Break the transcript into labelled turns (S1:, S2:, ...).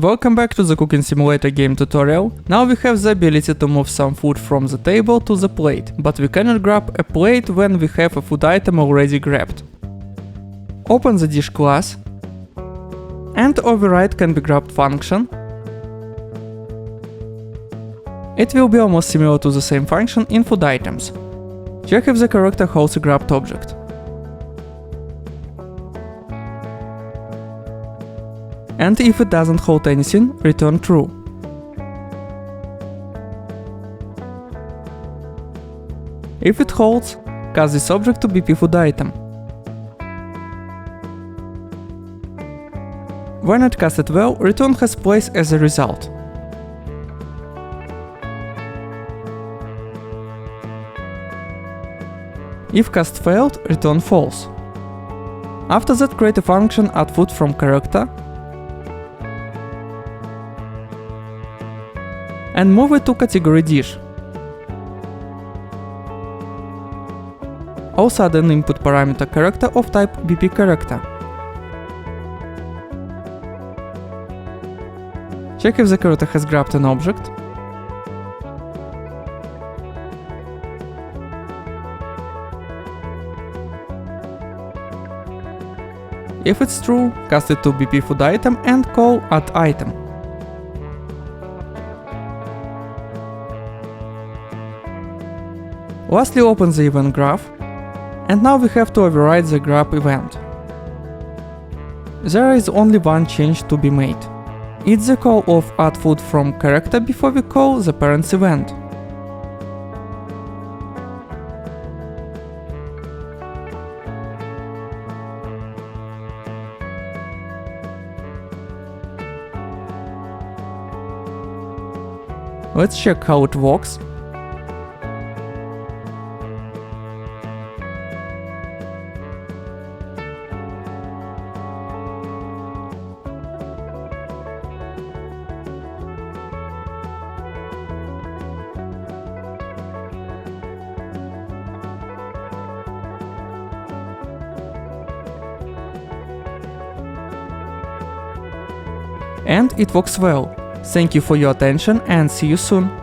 S1: Welcome back to the Cooking Simulator game tutorial. Now we have the ability to move some food from the table to the plate, but we cannot grab a plate when we have a food item already grabbed. Open the dish class, and override can be grabbed function. It will be almost similar to the same function in food items. Check if the character holds a grabbed object. And if it doesn't hold anything, return true. If it holds, cast this object to BP food item. When it casted well, return has place as a result. If cast failed, return false. After that, create a function add food from character and move it to category dish. Also add an input parameter character of type BP character. Check if the character has grabbed an object. If it's true, cast it to BP food item and call add item. Lastly, open the event graph, and now we have to override the grab event. There is only one change to be made. It's the call of add food from character before we call the parent's event. Let's check how it works. And it works well. Thank you for your attention and see you soon.